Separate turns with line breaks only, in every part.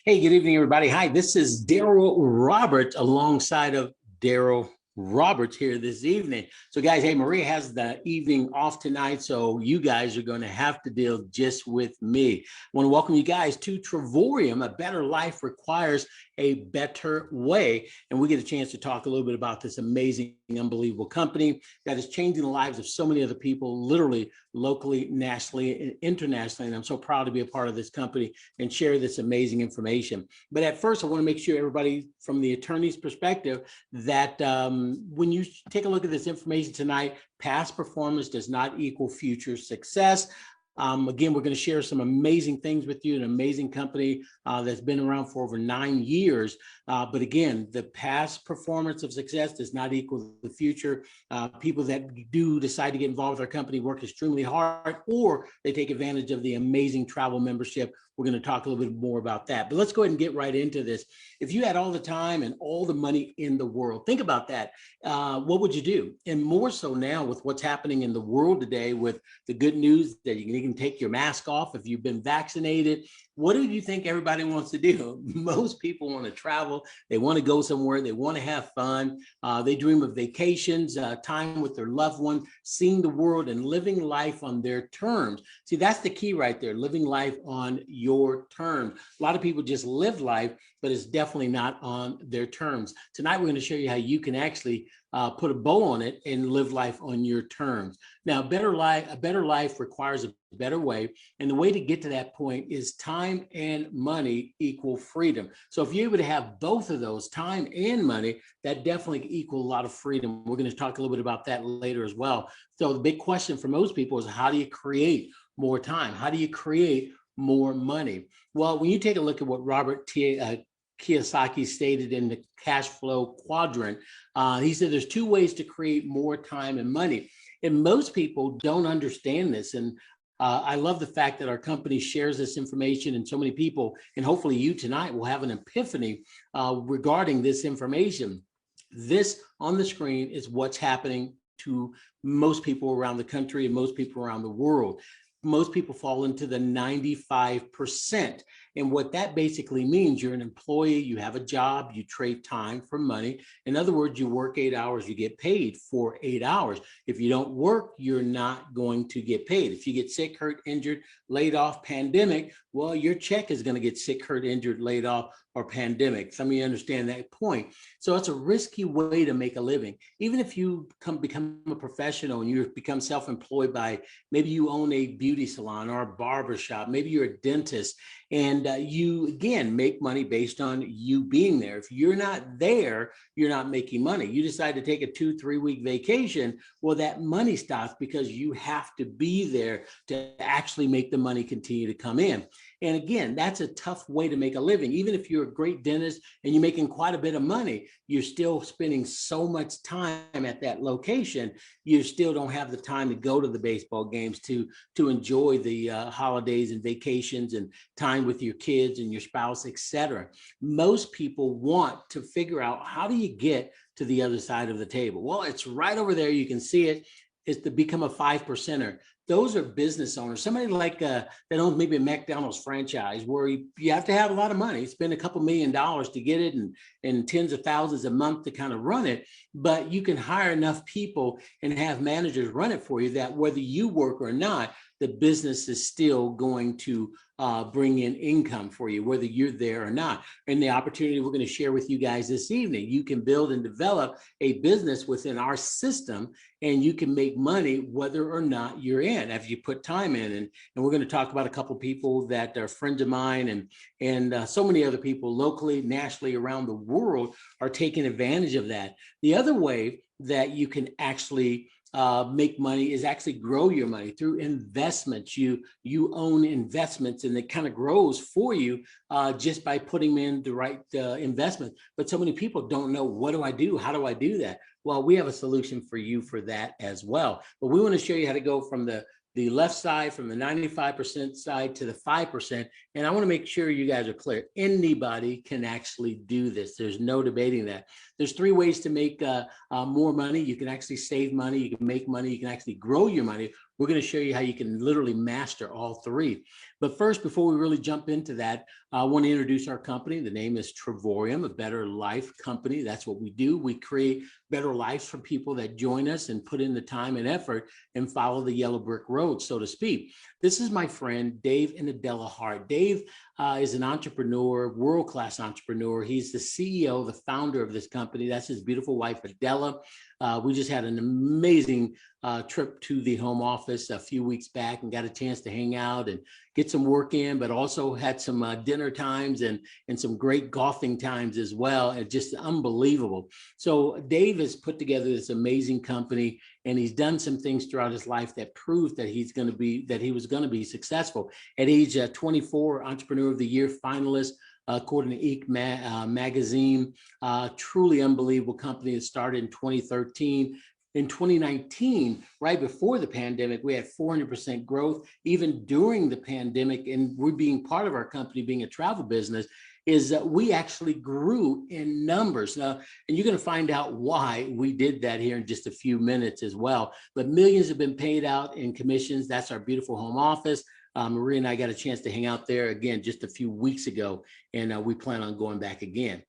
Hey, good evening, everybody. Hi, this is Darryy Roberts alongside of Darryy Roberts here this evening. So guys, hey, Maria has the evening off tonight, so you guys are going to have to deal just with me. I want to welcome you guys to Trevorium. A better life requires a better way. And we get a chance to talk a little bit about this amazing, unbelievable company that is changing the lives of so many other people, literally, locally, nationally, and internationally. And I'm so proud to be a part of this company and share this amazing information. But at first, I want to make sure everybody from the attorney's perspective that when you take a look at this information tonight, past performance does not equal future success. Again, we're going to share some amazing things with you, an amazing company that's been around for over 9 years. But again, the past performance of success does not equal the future. People that do decide to get involved with our company work extremely hard, or they take advantage of the amazing travel membership. We're going to talk a little bit more about that. But let's go ahead and get right into this. If you had all the time and all the money in the world, think about that. What would you do? And more so now with what's happening in the world today, with the good news that you can even take your mask off if you've been vaccinated. What do you think everybody wants to do? Most people want to travel. They want to go somewhere. They want to have fun. They dream of vacations, time with their loved one, seeing the world and living life on their terms. See, that's the key right there, living life on your terms. A lot of people just live life, but it's definitely not on their terms. Tonight, we're going to show you how you can actually put a bow on it and live life on your terms. Now, a better life requires a better way. And the way to get to that point is time and money equal freedom. So if you're able to have both of those, time and money, that definitely equal a lot of freedom. We're going to talk a little bit about that later as well. So the big question for most people is, how do you create more time? How do you create more money? Well, when you take a look at what Robert Kiyosaki stated in the cash flow quadrant, he said there's two ways to create more time and money. And most people don't understand this. And I love the fact that our company shares this information, and so many people, and hopefully you tonight will have an epiphany regarding this information. This on the screen is what's happening to most people around the country and most people around the world. Most people fall into the 95%. And what that basically means, you're an employee, you have a job, you trade time for money. In other words, you work 8 hours, you get paid for 8 hours. If you don't work, you're not going to get paid. If you get sick, hurt, injured, laid off, pandemic, well, your check is going to get sick, hurt, injured, laid off, or pandemic. Some of you understand that point. So it's a risky way to make a living. Even if you become a professional and you become self-employed by, maybe you own a beauty salon or a barber shop, maybe you're a dentist, and you, again, make money based on you being there. If you're not there, you're not making money. You decide to take a 2-3 week vacation, well, that money stops because you have to be there to actually make the money continue to come in. And again, that's a tough way to make a living. Even if you're a great dentist and you're making quite a bit of money, you're still spending so much time at that location. You still don't have the time to go to the baseball games, to enjoy the holidays and vacations and time with your kids and your spouse, etc. Most people want to figure out, how do you get to the other side of the table? Well, it's right over there. You can see it. Is to become a 5%er. Those are business owners. Somebody like that owns maybe a McDonald's franchise, where you have to have a lot of money, spend a couple $1 million to get it, and tens of thousands a month to kind of run it. But you can hire enough people and have managers run it for you that whether you work or not, the business is still going to bring in income for you, whether you're there or not. And the opportunity we're going to share with you guys this evening, you can build and develop a business within our system, and you can make money whether or not you're in, if you put time in. And we're going to talk about a couple of people that are friends of mine, and so many other people locally, nationally, around the world are taking advantage of that. The other way that you can actually make money is actually grow your money through investments. You own investments, and it kind of grows for you just by putting in the right investment. But so many people don't know, what do I do? How do I do that? Well, we have a solution for you for that as well. But we want to show you how to go from the left side, from the 95% side to the 5%. And I want to make sure you guys are clear. Anybody can actually do this. There's no debating that. There's 3 ways to make more money. You can actually save money. You can make money. You can actually grow your money. We're going to show you how you can literally master all three. But first, before we really jump into that, I want to introduce our company. The name is Trevorium, a better life company. That's what we do. We create better lives for people that join us and put in the time and effort and follow the yellow brick road, so to speak. This is my friend, Dave and Adela Hart. Dave is an entrepreneur, world-class entrepreneur. He's the CEO, the founder of this company. That's his beautiful wife, Adela. We just had an amazing trip to the home office a few weeks back and got a chance to hang out and get some work in, but also had some dinner times and some great golfing times as well. And just unbelievable. So Dave has put together this amazing company, and he's done some things throughout his life that proved that he was going to be successful. At age 24, Entrepreneur of the Year finalist, according to Inc. magazine. Truly unbelievable company that started in 2013. In 2019, right before the pandemic, we had 400% growth. Even during the pandemic, and we're being part of our company being a travel business, is that we actually grew in numbers. Now, and you're going to find out why we did that here in just a few minutes as well. But millions have been paid out in commissions. That's our beautiful home office. Maria and I got a chance to hang out there again just a few weeks ago, and we plan on going back again.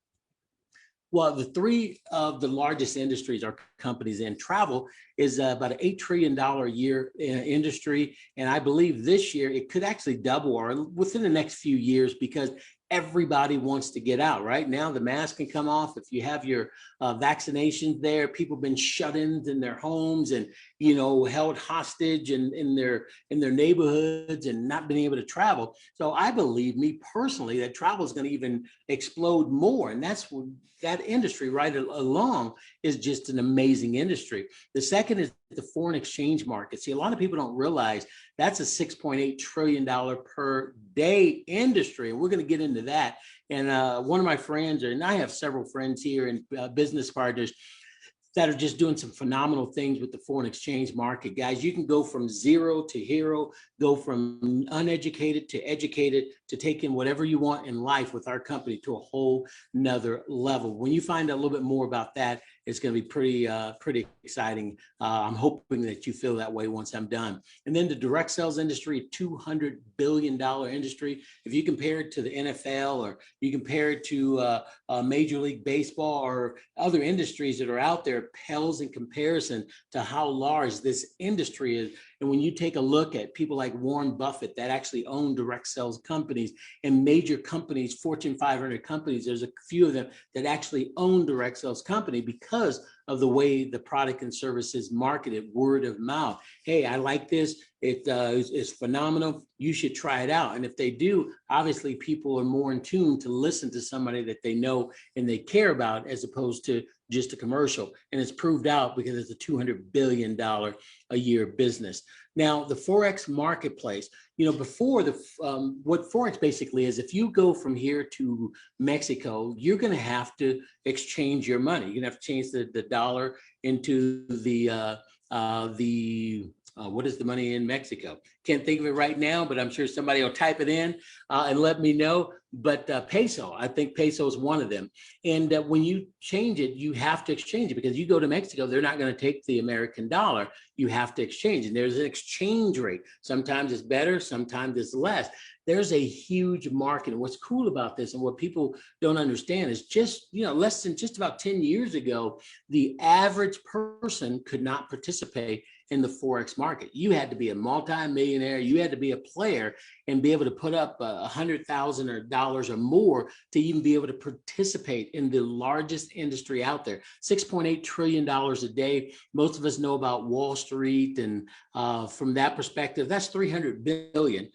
Well, the three of the largest industries our companies in. Travel is about an $8 trillion a year industry. And I believe this year it could actually double or within the next few years, because everybody wants to get out. Right now, the mask can come off. If you have your vaccinations there, people have been shut in their homes and, you know, held hostage in their neighborhoods and not been able to travel. So I believe, me personally, that travel is going to even explode more. And that's what that industry right along is just an amazing industry. The second is the foreign exchange market. See, a lot of people don't realize that's a $6.8 trillion per day industry. And we're going to get into that. And one of my friends, and I have several friends here and business partners that are just doing some phenomenal things with the foreign exchange market. Guys, you can go from zero to hero, go from uneducated to educated, to taking whatever you want in life with our company to a whole nother level. When you find out a little bit more about that, it's going to be pretty exciting. I'm hoping that you feel that way once I'm done. And then the direct sales industry, $200 billion industry. If you compare it to the NFL, or you compare it to Major League Baseball or other industries that are out there, pales in comparison to how large this industry is. And when you take a look at people like Warren Buffett that actually own direct sales companies and major companies, Fortune 500 companies, there's a few of them that actually own direct sales company because of the way the product and services marketed, word of mouth. Hey, I like this. It's phenomenal. You should try it out. And if they do, obviously people are more in tune to listen to somebody that they know and they care about, as opposed to just a commercial. And it's proved out because it's a $200 billion a year business. Now, the Forex Marketplace, you know, before what Forex basically is, if you go from here to Mexico, you're going to have to exchange your money. You're going to have to change the dollar into the what is the money in Mexico? Can't think of it right now, but I'm sure somebody will type it in and let me know. But peso, I think peso is one of them. And when you change it, you have to exchange it, because you go to Mexico, they're not going to take the American dollar. You have to exchange, and there's an exchange rate. Sometimes it's better, sometimes it's less. There's a huge market. And what's cool about this, and what people don't understand, is just, you know, less than just about 10 years ago, the average person could not participate in the Forex market. You had to be a multi-millionaire, you had to be a player and be able to put up $100,000 or more to even be able to participate in the largest industry out there. $6.8 trillion a day. Most of us know about Wall Street, and from that perspective, that's 300 billion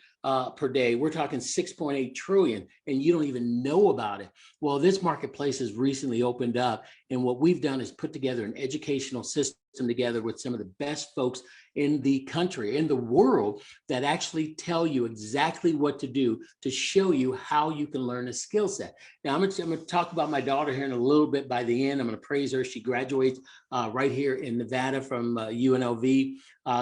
per day. We're talking 6.8 trillion, and you don't even know about it. Well, this marketplace has recently opened up, and what we've done is put together an educational system together with some of the best folks in the country, in the world, that actually tell you exactly what to do to show you how you can learn a skill set. Now, I'm going to talk about my daughter here in a little bit. By the end, I'm going to praise her. She graduates right here in Nevada from UNLV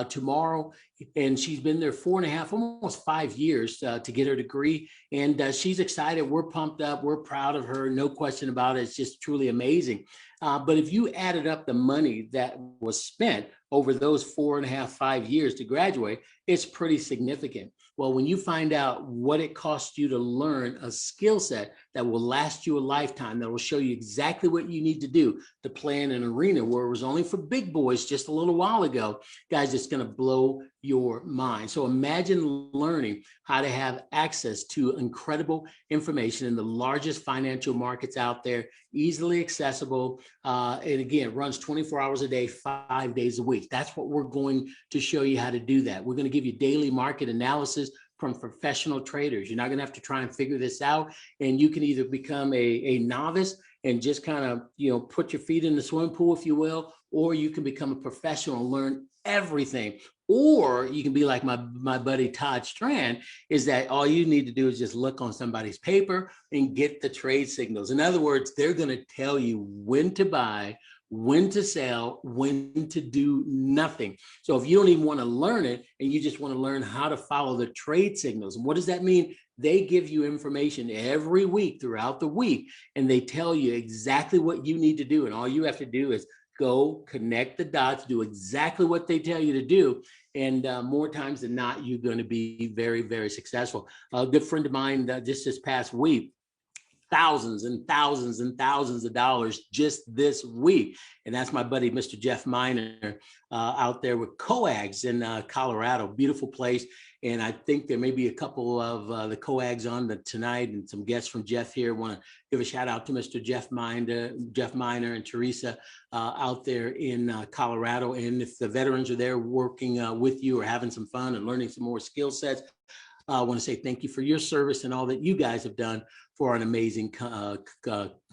tomorrow. And she's been there 4.5, almost 5 years to get her degree. And she's excited. We're pumped up. We're proud of her. No question about it. It's just truly amazing. But if you added up the money that was spent over those 4.5, 5 years to graduate, it's pretty significant. Well, when you find out what it costs you to learn a skill set that will last you a lifetime, that will show you exactly what you need to do to play in an arena where it was only for big boys just a little while ago, guys, it's going to blow your mind. So imagine learning how to have access to incredible information in the largest financial markets out there, easily accessible. And again, it runs 24 hours a day, 5 days a week. That's what we're going to show you how to do that. We're going to give you daily market analysis from professional traders. You're not going to have to try and figure this out. And you can either become a novice and just kind of, put your feet in the swimming pool, if you will, or you can become a professional and learn everything. Or you can be like my buddy Todd Strand, is that all you need to do is just look on somebody's paper and get the trade signals. In other words, they're going to tell you when to buy, when to sell, when to do nothing. So if you don't even want to learn it and you just want to learn how to follow the trade signals, and what does that mean? They give you information every week throughout the week, and they tell you exactly what you need to do. And all you have to do is go connect the dots, do exactly what they tell you to do. And more times than not, you're going to be very, very successful. A good friend of mine just this past week, thousands and thousands and thousands of dollars just this week. And that's my buddy, Mr. Jeff Miner, out there with Coags in Colorado. Beautiful place. And I think there may be a couple of the Coags on tonight, and some guests from Jeff here. Want to give a shout out to Mr. Jeff Miner and Teresa out there in Colorado. And if the veterans are there working with you or having some fun and learning some more skill sets, I want to say thank you for your service and all that you guys have done for an amazing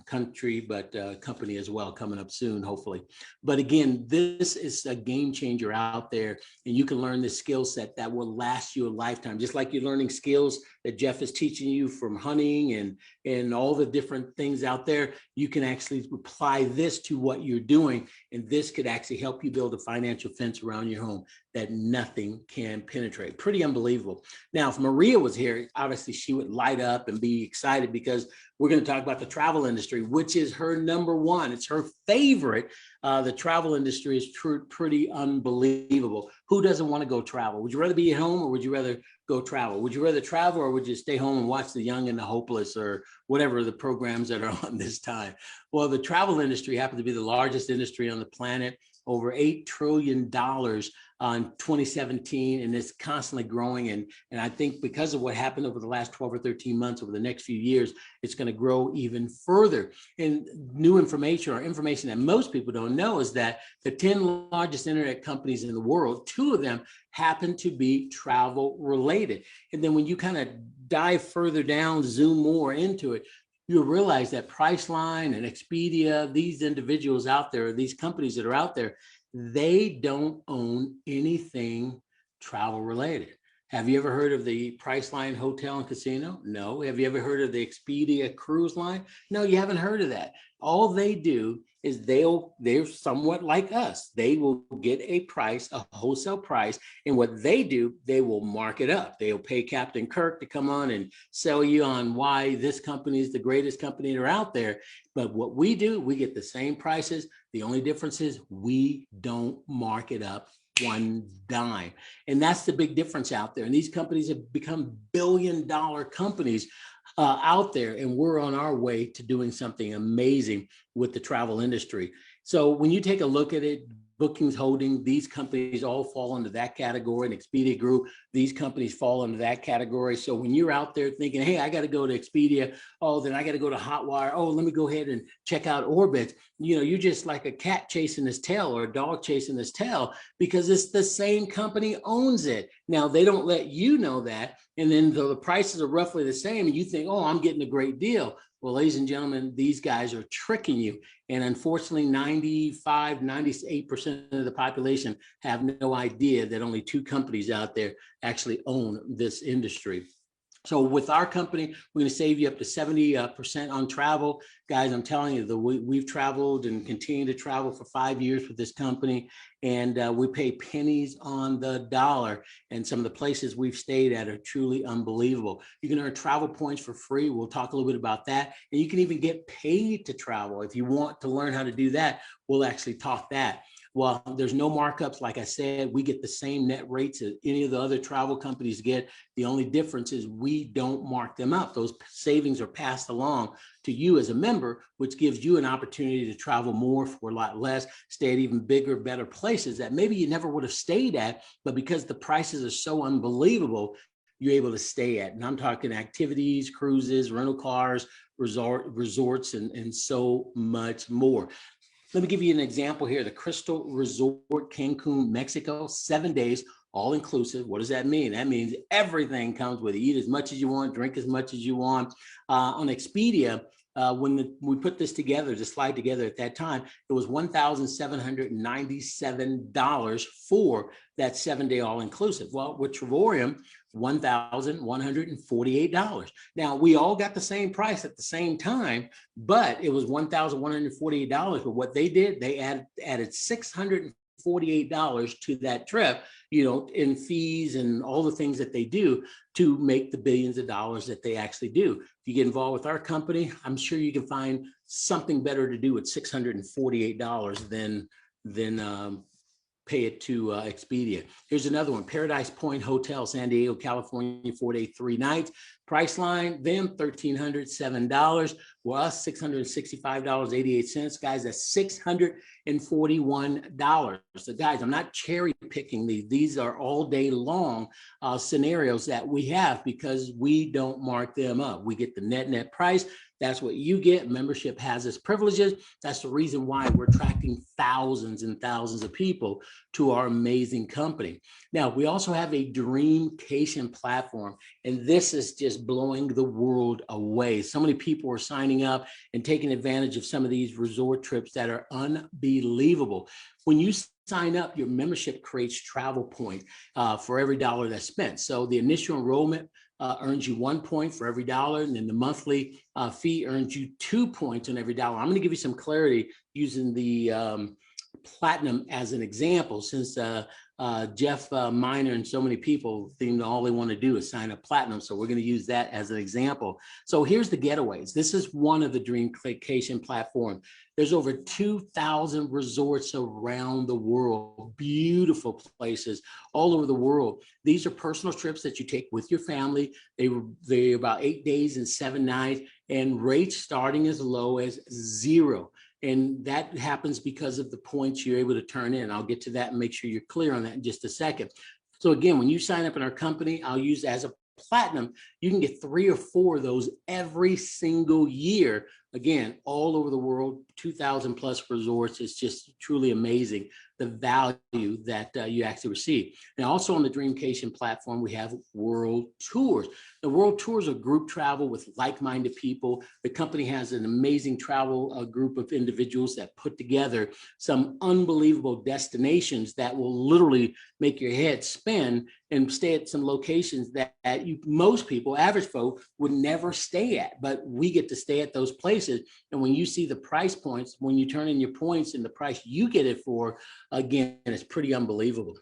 country, but company as well, coming up soon, hopefully. But again, this is a game changer out there, and you can learn this skill set that will last you a lifetime. Just like you're learning skills that Jeff is teaching you from hunting and all the different things out there, you can actually apply this to what you're doing, and this could actually help you build a financial fence around your home that nothing can penetrate. Pretty unbelievable. Now, if Maria was here, obviously she would light up and be excited, because we're going to talk about the travel industry, which is her number one. It's her favorite. The travel industry is pretty unbelievable. Who doesn't want to go travel? Would you rather be at home, or would you rather go travel? Would you rather travel, or would you stay home and watch The Young and the Hopeless, or whatever the programs that are on this time? Well, the travel industry happens to be the largest industry on the planet, over $8 trillion in 2017, and it's constantly growing. And I think because of what happened over the last 12 or 13 months, over the next few years, it's going to grow even further. And new information, or information that most people don't know, is that the 10 largest internet companies in the world, 2 of them happen to be travel related. And then when you kind of dive further down, zoom more into it, you'll realize that Priceline and Expedia, these individuals out there, these companies that are out there, they don't own anything travel related. Have you ever heard of the Priceline Hotel and Casino? No. Have you ever heard of the Expedia Cruise Line? No, you haven't heard of that. All they do is they're somewhat like us. They will get a price, a wholesale price, and what they do, they will mark it up. They'll pay Captain Kirk to come on and sell you on why this company is the greatest company that are out there. But what we do, we get the same prices. The only difference is we don't mark it up one dime. And that's the big difference out there. And these companies have become billion-dollar companies out there, and we're on our way to doing something amazing with the travel industry. So when you take a look at it, Bookings Holding, these companies all fall into that category. And Expedia Group, these companies fall into that category. So when you're out there thinking, hey, I got to go to Expedia, oh, then I got to go to Hotwire, oh, let me go ahead and check out Orbitz, you're just like a cat chasing his tail, or a dog chasing his tail, because it's the same company owns it. Now, they don't let you know that. And then the prices are roughly the same, and you think, oh, I'm getting a great deal. Well, ladies and gentlemen, these guys are tricking you. And unfortunately, 95, 98% of the population have no idea that only 2 companies out there actually own this industry. So with our company, we're going to save you up to 70% on travel. Guys, I'm telling you, we've traveled and continue to travel for 5 years with this company, and we pay pennies on the dollar. And some of the places we've stayed at are truly unbelievable. You can earn travel points for free. We'll talk a little bit about that. And you can even get paid to travel. If you want to learn how to do that, we'll actually talk that. Well, there's no markups. Like I said, we get the same net rates as any of the other travel companies get. The only difference is we don't mark them up. Those savings are passed along to you as a member, which gives you an opportunity to travel more for a lot less, stay at even bigger, better places that maybe you never would have stayed at, but because the prices are so unbelievable, you're able to stay at. And I'm talking activities, cruises, rental cars, resorts, and so much more. Let me give you an example here. The Crystal Resort, Cancun, Mexico, 7 days, all inclusive. What does that mean? That means everything comes with it. Eat as much as you want, drink as much as you want. On Expedia, when we put this together, the slide together at that time, it was $1,797 for that 7-day all-inclusive. Well, with Travorium, $1,148. Now, we all got the same price at the same time, but it was $1,148. But what they did, they added $648 to that trip, in fees and all the things that they do to make the billions of dollars that they actually do. If you get involved with our company, I'm sure you can find something better to do with $648 than pay it to Expedia. Here's another one, Paradise Point Hotel, San Diego, California, 4 days, 3 nights. Price line, them $1,307. Well, us $665.88. Guys, that's $641. So guys, I'm not cherry picking these. These are all day long scenarios that we have because we don't mark them up. We get the net price. That's what you get. Membership has its privileges. That's the reason why we're attracting thousands and thousands of people to our amazing company. Now, we also have a Dreamcation platform, and this is just blowing the world away. So many people are signing up and taking advantage of some of these resort trips that are unbelievable. When you sign up, your membership creates travel points for every dollar that's spent. So the initial enrollment earns you 1 point for every dollar, and then the monthly fee earns you 2 points on every dollar. I'm going to give you some clarity using the platinum as an example, since Jeff Miner and so many people think all they want to do is sign up platinum. So we're going to use that as an example. So here's the getaways. This is one of the Dreamcation platform. There's over 2,000 resorts around the world, beautiful places all over the world. These are personal trips that you take with your family. They're about 8 days and 7 nights, and rates starting as low as 0. And that happens because of the points you're able to turn in. I'll get to that and make sure you're clear on that in just a second. So again, when you sign up in our company, I'll use as a platinum, you can get 3 or 4 of those every single year. Again, all over the world, 2,000 plus resorts. It's just truly amazing the value that you actually receive. Now, also on the Dreamcation platform, we have world tours. The world tours are group travel with like-minded people. The company has an amazing travel group of individuals that put together some unbelievable destinations that will literally make your head spin, and stay at some locations that most people, average folk, would never stay at, but we get to stay at those places. And when you see the price points, when you turn in your points and the price you get it for, again, it's pretty unbelievable.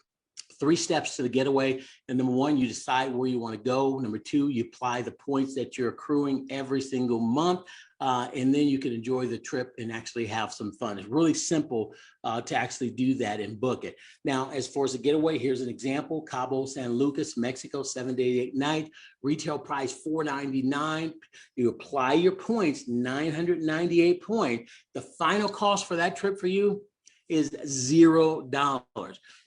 3 steps to the getaway. And number 1, you decide where you want to go. Number 2, you apply the points that you're accruing every single month. And then you can enjoy the trip and actually have some fun. It's really simple to actually do that and book it. Now, as far as the getaway, here's an example. Cabo San Lucas, Mexico, 7 days, 8 nights. Retail price $499. You apply your points, 998 points. The final cost for that trip for you is $0.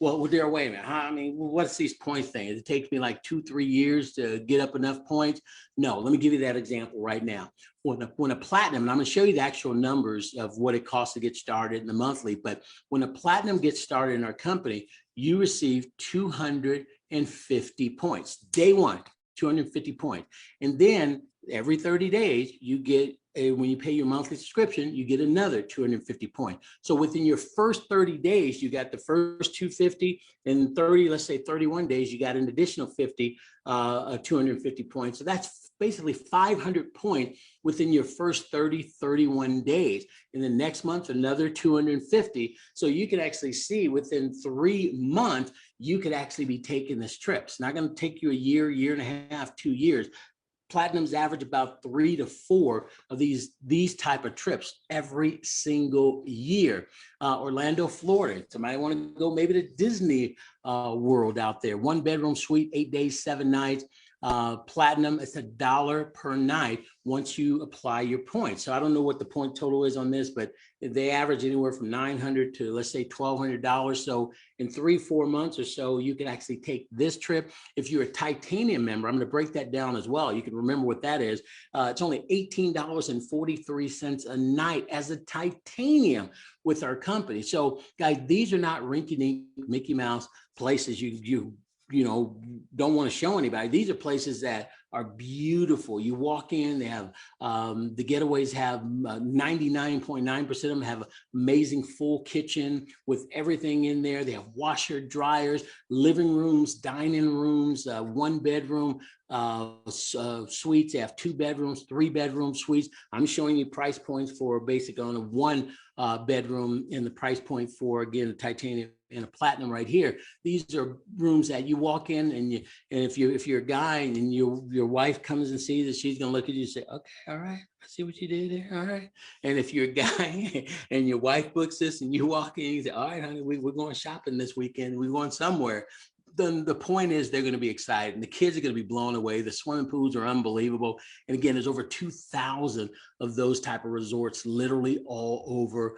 Well, Darryl, wait a minute. I mean, what's these points thing? It takes me like 2-3 years to get up enough points. No, let me give you that example right now. When a platinum, and I'm going to show you the actual numbers of what it costs to get started in the monthly, but when a platinum gets started in our company, you receive 250 points. Day 1, 250 points. And then every 30 days, you get when you pay your monthly subscription, you get another 250 points. So within your first 30 days, you got the first 250, and 30, let's say 31 days, you got an additional 250 points. So that's basically 500 points within your first 31 days. And then next month, another 250. So you can actually see within 3 months, you could actually be taking this trip. It's not going to take you a year, year and a half, 2 years. Platinums average about 3 to 4 of these type of trips every single year. Orlando, Florida. Somebody want to go maybe to Disney World out there. 1 bedroom suite, 8 days, 7 nights. Platinum, it's $1 per night once you apply your points. So I don't know what the point total is on this, but they average anywhere from $900 to, let's say, $1,200. So in 3-4 months or so, you can actually take this trip. If you're a titanium member, I'm going to break that down as well. You can remember what that is. It's only $18.43 a night as a titanium with our company. So guys, these are not rinky-dink Mickey Mouse places you don't want to show anybody. These are places that are beautiful. You walk in, they have the getaways have 99.9% of them have amazing full kitchen with everything in there. They have washer, dryers, living rooms, dining rooms, 1 bedroom suites. They have 2 bedrooms, 3 bedroom suites. I'm showing you price points for basic on a 1 bedroom and the price point for, again, a titanium and a platinum right here. These are rooms that you walk in, and if you're a guy and your wife comes and sees it, she's gonna look at you and say, okay, all right, I see what you did there, all right. And if you're a guy and your wife books this and you walk in, you say, all right, honey, we're going shopping this weekend, we're going somewhere. Then the point is they're going to be excited and the kids are going to be blown away. The swimming pools are unbelievable. And again, there's over 2,000 of those type of resorts literally all over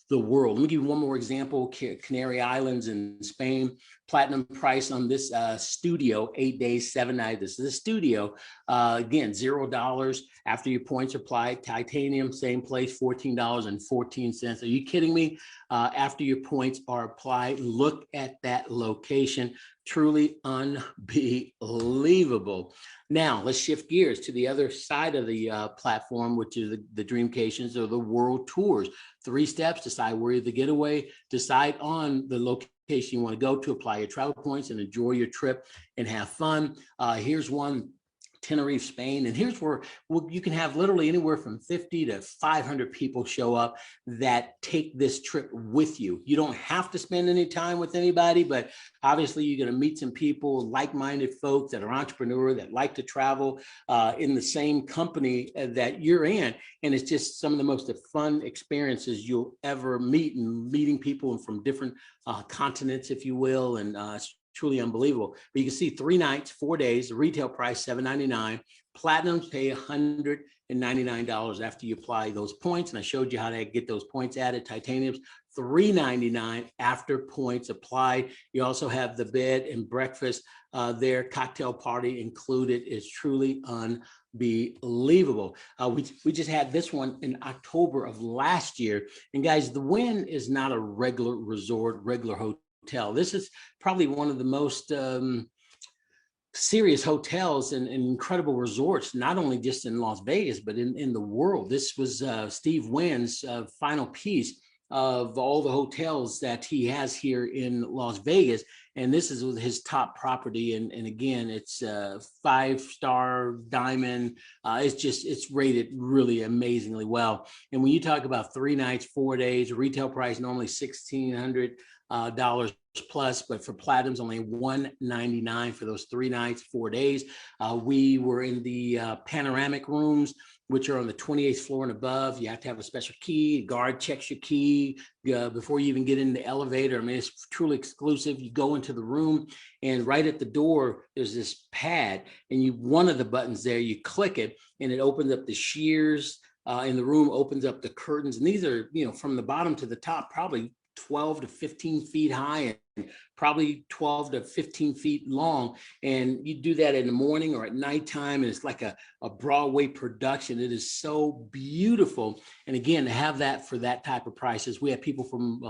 the world. Let me give you one more example. Canary Islands in Spain, platinum price on this studio, 8 days, 7 nights. This is a studio. Again, $0 after your points apply. Titanium, same place, $14.14. Are you kidding me? After your points are applied, look at that location. Truly unbelievable. Now, let's shift gears to the other side of the platform, which is the Dreamcations or the world tours. 3 steps: decide where the getaway, decide on the location you want to go to, apply your travel points, and enjoy your trip and have fun. Here's one. Tenerife, Spain. And here's where you can have literally anywhere from 50 to 500 people show up that take this trip with you. You don't have to spend any time with anybody, but obviously you're going to meet some people, like-minded folks that are entrepreneurs that like to travel in the same company that you're in. And it's just some of the most fun experiences you'll ever meet, and meeting people from different continents, if you will. And truly unbelievable. But you can see 3 nights, 4 days, the retail price $7.99. Platinums pay $199 after you apply those points. And I showed you how to get those points added. Titaniums, $399 after points applied. You also have the bed and breakfast there, cocktail party included. Is truly unbelievable. We just had this one in October of last year. And guys, the Wynn is not a regular resort, regular hotel. This is probably one of the most serious hotels and incredible resorts, not only just in Las Vegas, but in the world. This was Steve Wynn's final piece of all the hotels that he has here in Las Vegas. And this is his top property. And again, it's 5-star diamond. It's rated really amazingly well. And when you talk about 3 nights, 4 days, retail price normally $1,600 plus, but for platinums only $199 for those 3 nights, 4 days. We were in the panoramic rooms, which are on the 28th floor and above. You have to have a special key. Guard checks your key before you even get in the elevator. I mean, it's truly exclusive. You go into the room, and right at the door, there's this pad, and one of the buttons there, you click it, and it opens up the shears in the room, opens up the curtains. And these are, from the bottom to the top, probably 12 to 15 feet high and probably 12 to 15 feet long. And you do that in the morning or at nighttime, and it's like a Broadway production. It is so beautiful. And again, to have that for that type of prices, we have people from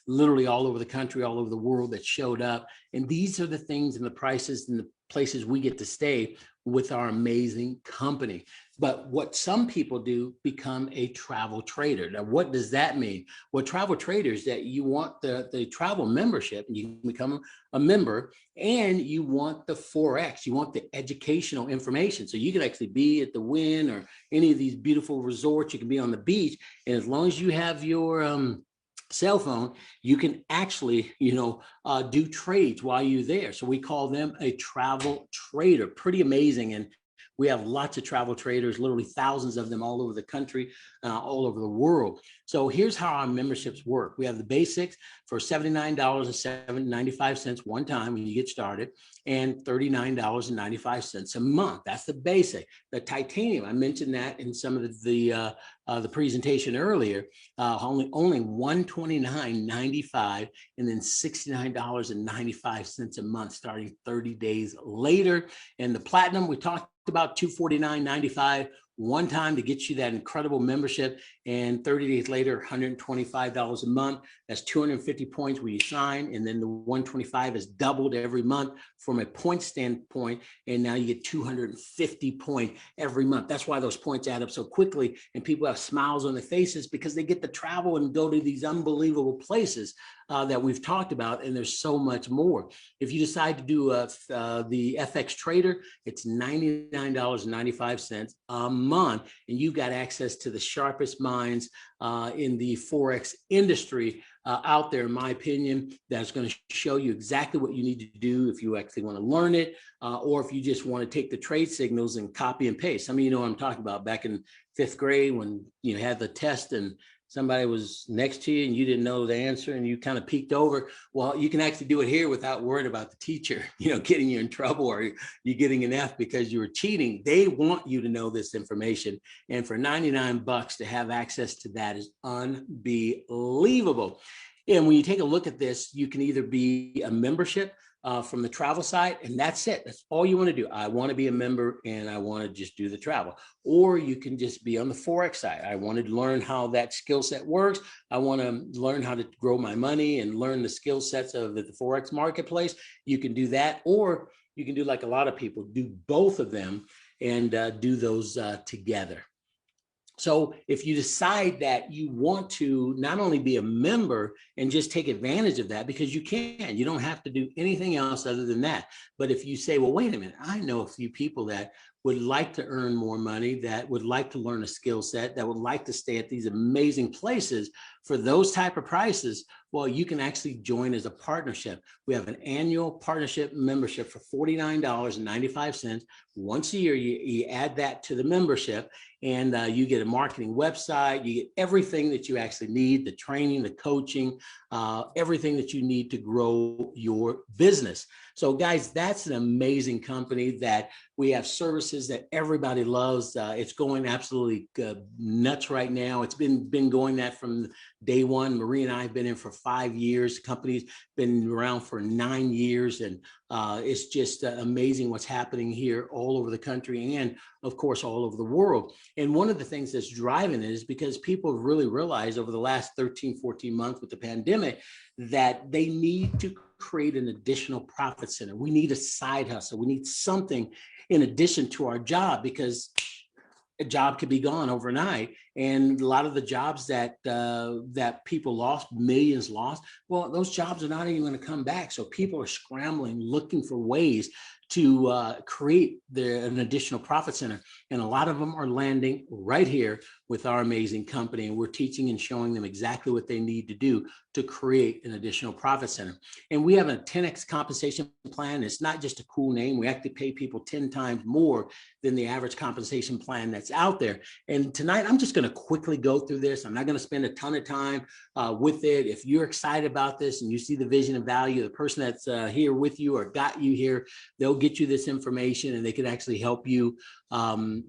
literally all over the country, all over the world that showed up. And these are the things and the prices and the places we get to stay with our amazing company. But what some people do, become a travel trader. Now, what does that mean? Well, travel traders, that you want the travel membership, and you can become a member, and you want the Forex, you want the educational information. So you can actually be at the Wynn or any of these beautiful resorts. You can be on the beach, and as long as you have your cell phone, you can actually, do trades while you're there. So we call them a travel trader. Pretty amazing. And We have lots of travel traders, literally thousands of them all over the country, all over the world. So here's how our memberships work. We have the basics for $79.95 one time when you get started, and $39.95 a month. That's the basic. The titanium, I mentioned that in some of the presentation earlier, only $129.95, and then $69.95 a month starting 30 days later. And the platinum, we talked about $249.95 one time to get you that incredible membership, and 30 days later, $125 a month. That's 250 points when you sign, and then the 125 is doubled every month from a point standpoint, and now you get 250 points every month. That's why those points add up so quickly, and people have smiles on their faces because they get to travel and go to these unbelievable places that we've talked about, and there's so much more. If you decide to do the FX Trader, it's $99.95 a month, and you've got access to the sharpest minds in the Forex industry out there, in my opinion, that's going to show you exactly what you need to do if you actually want to learn it, or if you just want to take the trade signals and copy and paste. Some of you know what I'm talking about back in 5th grade when you had the test and somebody was next to you and you didn't know the answer and you kind of peeked over. Well, you can actually do it here without worrying about the teacher, getting you in trouble or you getting an F because you were cheating. They want you to know this information. And for $99 to have access to that is unbelievable. And when you take a look at this, you can either be a membership from the travel side, and that's it. That's all you want to do. I want to be a member and I want to just do the travel. Or you can just be on the Forex side. I wanted to learn how that skill set works. I want to learn how to grow my money and learn the skill sets of the Forex Marketplace. You can do that, or you can do like a lot of people, do both of them and do those together. So if you decide that you want to not only be a member and just take advantage of that, because you can, you don't have to do anything else other than that. But if you say, well, wait a minute, I know a few people that would like to earn more money, that would like to learn a skill set, that would like to stay at these amazing places for those type of prices, well, you can actually join as a partnership. We have an annual partnership membership for $49.95. Once a year, you add that to the membership, and you get a marketing website. You get everything that you actually need, the training, the coaching, everything that you need to grow your business. So guys, that's an amazing company that we have services that everybody loves. It's going absolutely nuts right now. It's been going that from day one. Marie and I have been in for 5 years. The company's been around for 9 years, and it's just amazing what's happening here all over the country and, of course, all over the world. And one of the things that's driving it is because people have really realized over the last 13, 14 months with the pandemic that they need to create an additional profit center. We need a side hustle. We need something in addition to our job, because a job could be gone overnight. And a lot of the jobs that people lost, millions lost, well, those jobs are not even going to come back. So people are scrambling, looking for ways to create an additional profit center. And a lot of them are landing right here with our amazing company. And we're teaching and showing them exactly what they need to do to create an additional profit center. And we have a 10X compensation plan. It's not just a cool name. We actually pay people 10 times more than the average compensation plan that's out there. And tonight, I'm just going to quickly go through this. I'm not going to spend a ton of time with it. If you're excited about this and you see the vision and value, the person that's here with you or got you here, they'll get you this information and they can actually help you,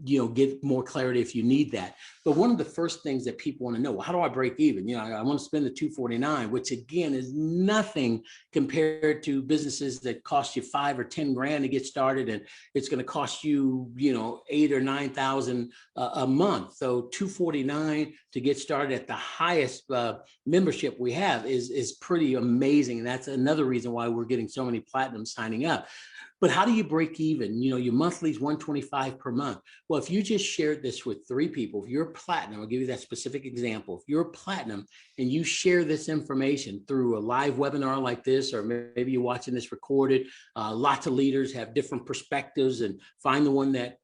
get more clarity if you need that. But one of the first things that people want to know, well, how do I break even? I want to spend the $249, which again is nothing compared to businesses that cost you $5 or $10 grand to get started, and it's going to cost you, $8,000 or $9,000 a month. So $249 to get started at the highest membership we have is pretty amazing, and that's another reason why we're getting so many platinum signing up. But how do you break even? Your monthly is $125 per month. Well, if you just shared this with 3 people, if you're platinum, I'll give you that specific example. If you're platinum and you share this information through a live webinar like this, or maybe you're watching this recorded, lots of leaders have different perspectives, and find the one that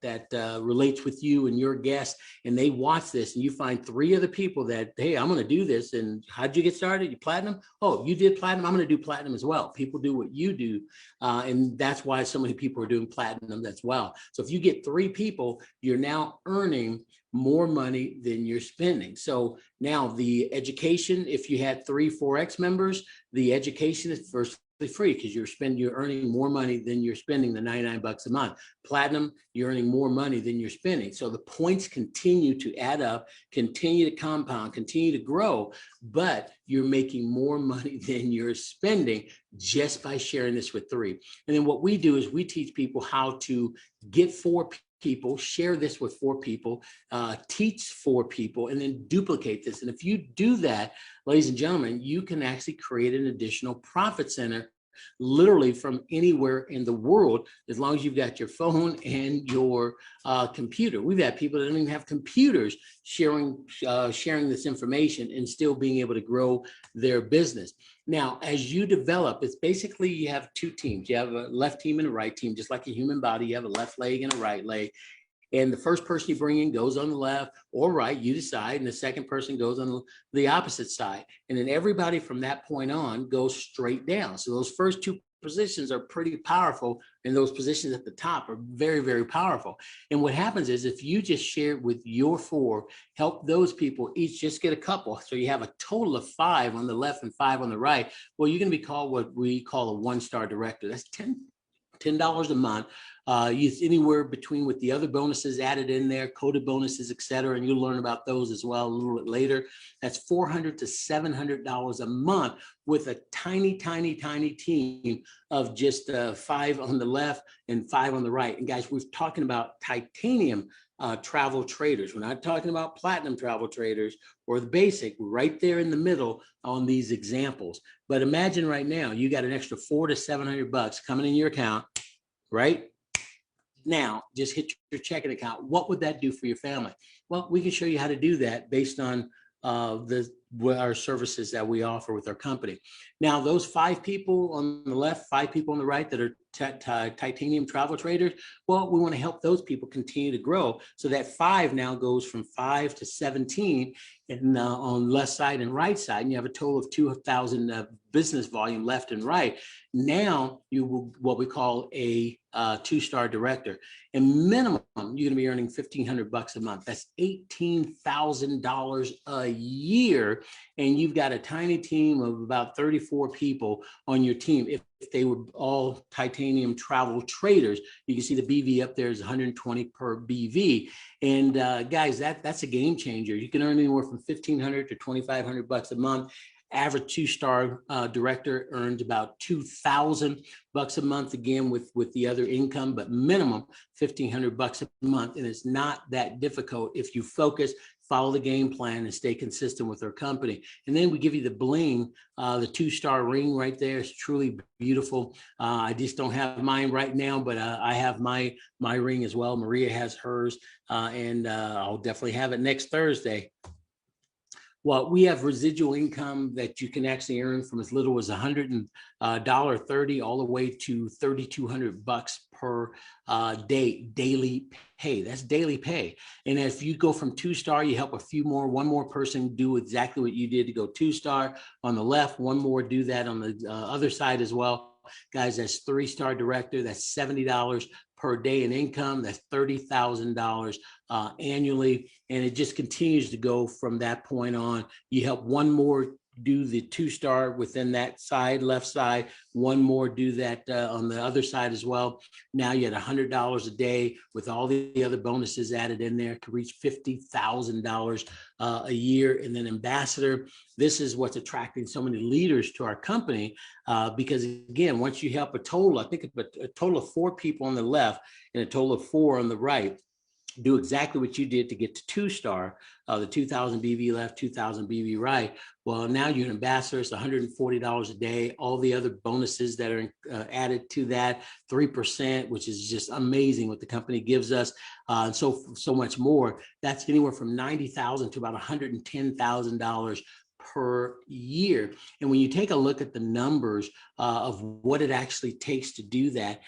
relates with you and your guest, and they watch this, and you find 3 other people that, hey, I'm going to do this. And how'd you get started? You platinum? Oh, you did platinum? I'm going to do platinum as well. People do what you do. And that's why it's so many people are doing platinum as well. So if you get 3 people, you're now earning more money than you're spending. So now the education, if you had 3 Forex members, the education is first free because you're earning more money than you're spending, the 99 bucks a month. Platinum, you're earning more money than you're spending. So the points continue to add up, continue to compound, continue to grow, but you're making more money than you're spending just by sharing this with 3. And then what we do is we teach people how to get 4 people, share this with 4 people, teach 4 people, and then duplicate this. And if you do that, ladies and gentlemen, you can actually create an additional profit center literally from anywhere in the world, as long as you've got your phone and your computer. We've had people that don't even have computers sharing this information and still being able to grow their business. Now, as you develop, it's basically you have 2 teams. You have a left team and a right team, just like a human body. You have a left leg and a right leg. And the first person you bring in goes on the left or right, you decide, and the second person goes on the opposite side. And then everybody from that point on goes straight down. So those first 2 positions are pretty powerful, and those positions at the top are very, very powerful. And what happens is if you just share with your 4, help those people each just get a couple. So you have a total of 5 on the left and 5 on the right. Well, you're going to be called what we call a 1-star director. That's $10 a month. Use anywhere between, with the other bonuses added in there, coded bonuses, et cetera, and you'll learn about those as well a little bit later. That's $400 to $700 a month with a tiny, tiny, tiny team of just 5 on the left and 5 on the right. And guys, we're talking about titanium travel traders. We're not talking about platinum travel traders or the basic, right there in the middle on these examples. But imagine right now, you got an extra $400 to $700 coming in your account, right? Now, just hit your checking account. What would that do for your family? Well, we can show you how to do that based on our services that we offer with our company. Now, those 5 people on the left, 5 people on the right that are titanium travel traders, well, we want to help those people continue to grow. So that 5 now goes from 5 to 17 and on left side and right side, and you have a total of 2,000 business volume left and right. Now you will what we call a 2-star director, and minimum you're going to be earning $1,500 a month. That's $18,000 a year, and you've got a tiny team of about 34 people on your team. If they were all titanium travel traders, you can see the BV up there is 120 per BV. And guys, that's a game changer. You can earn anywhere from $1,500 to $2,500 a month. Average 2-star director earns about $2,000 a month, again with the other income, but minimum $1,500 a month. And it's not that difficult if you focus, follow the game plan, and stay consistent with our company. And then we give you the bling, the 2-star ring right there. It's truly beautiful. I just don't have mine right now, but I have my ring as well. Maria has hers, and I'll definitely have it next Thursday. Well, we have residual income that you can actually earn from as little as $130 all the way to $3,200 per day, daily pay. That's daily pay. And if you go from 2-star, you help one more person do exactly what you did to go 2-star on the left, one more do that on the other side as well. Guys, that's 3-star director. That's $70 per day in income. That's $30,000 annually. And it just continues to go from that point on. You help one more do the 2-star within that side, left side, one more do that on the other side as well. Now you had $100 a day with all the other bonuses added in there, could reach $50,000 a year. And then ambassador, this is what's attracting so many leaders to our company because again, once you help a total, I think a total of 4 people on the left and a total of 4 on the right, do exactly what you did to get to 2-star, the 2,000 BV left, 2,000 BV right. Well, now you're an ambassador. It's $140 a day. All the other bonuses that are added to that, 3%, which is just amazing what the company gives us, and so much more. That's anywhere from $90,000 to about $110,000 per year. And when you take a look at the numbers of what it actually takes to do that,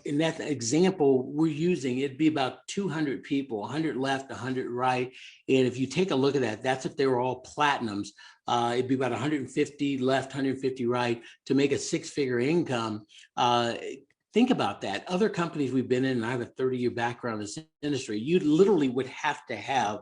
in that example we're using, it'd be about 200 people, 100 left, 100 right. And if you take a look at that, that's if they were all platinums. It'd be about 150 left, 150 right to make a 6-figure income. think about that. Other companies we've been in, and I have a 30-year background in this industry, you literally would have to have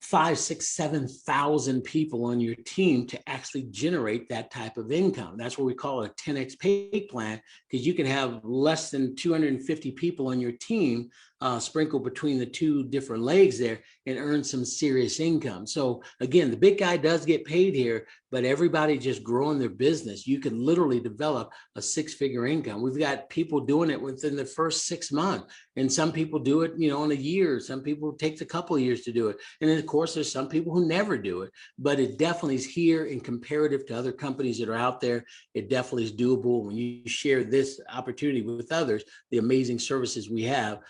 5, 6, 7,000 people on your team to actually generate that type of income. That's what we call a 10x pay plan, because you can have less than 250 people on your team sprinkled between the two different legs there and earn some serious income. So again, the big guy does get paid here, but everybody just growing their business, you can literally develop a 6-figure income. We've got people doing it within the first 6 months, and some people do it, in a year. Some people take a couple of years to do it. And then of course, there's some people who never do it, but it definitely is here in comparative to other companies that are out there. It definitely is doable when you share this opportunity with others, the amazing services we have.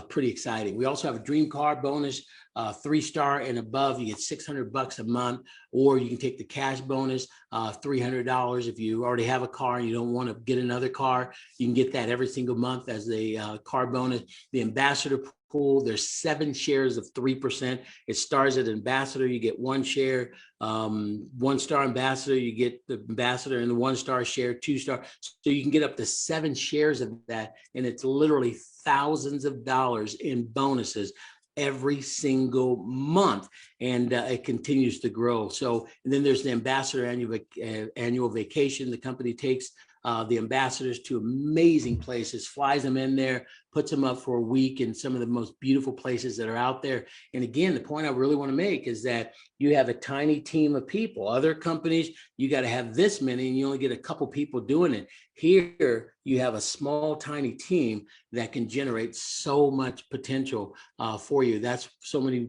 Pretty exciting. We also have a dream car bonus, 3-star and above, you get $600 a month, or you can take the cash bonus, $300. If you already have a car and you don't want to get another car, you can get that every single month as a car bonus. The ambassador pool, there's 7 shares of 3%. It starts at ambassador, you get 1 share, 1-star ambassador, you get the ambassador, and the 1-star share, 2-star. So you can get up to 7 shares of that, and it's literally thousands of dollars in bonuses every single month, and it continues to grow. So, and then there's the ambassador annual vacation. The company takes the ambassadors to amazing places, flies them in there, puts them up for a week in some of the most beautiful places that are out there. And again, the point I really want to make is that you have a tiny team of people. Other companies, you got to have this many and you only get a couple people doing it. Here, you have a small, tiny team that can generate so much potential for you. That's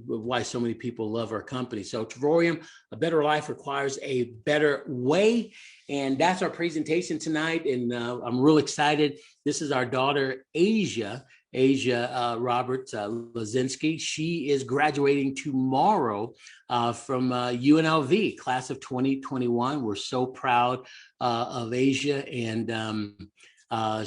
why so many people love our company. So Tavorium, a better life requires a better way. And that's our presentation tonight. And I'm real excited. This is our daughter, Asia Roberts Lazinski. She is graduating tomorrow from UNLV, class of 2021. We're so proud of Asia. And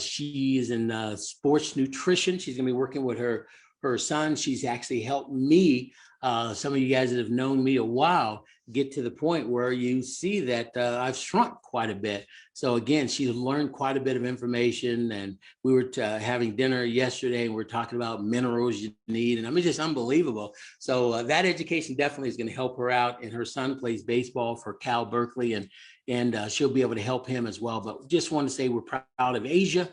she is in sports nutrition. She's going to be working with her son. She's actually helped me. Some of you guys that have known me a while get to the point where you see that I've shrunk quite a bit. So again, she's learned quite a bit of information, and we were having dinner yesterday and we're talking about minerals you need, and I mean, just unbelievable. So that education definitely is going to help her out, and her son plays baseball for Cal Berkeley, and she'll be able to help him as well. But just want to say we're proud of Asia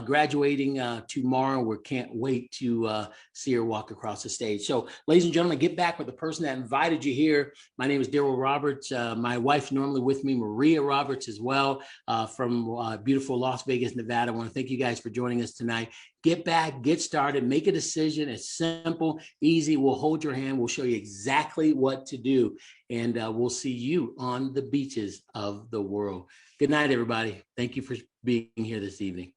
graduating tomorrow. We can't wait to see her walk across the stage. So ladies and gentlemen, get back with the person that invited you here. My name is Darryy Roberts. My wife's normally with me, Maria Roberts, as well, from beautiful Las Vegas, Nevada. I want to thank you guys for joining us tonight. Get back, get started, make a decision. It's simple, easy. We'll hold your hand. We'll show you exactly what to do. And we'll see you on the beaches of the world. Good night, everybody. Thank you for being here this evening.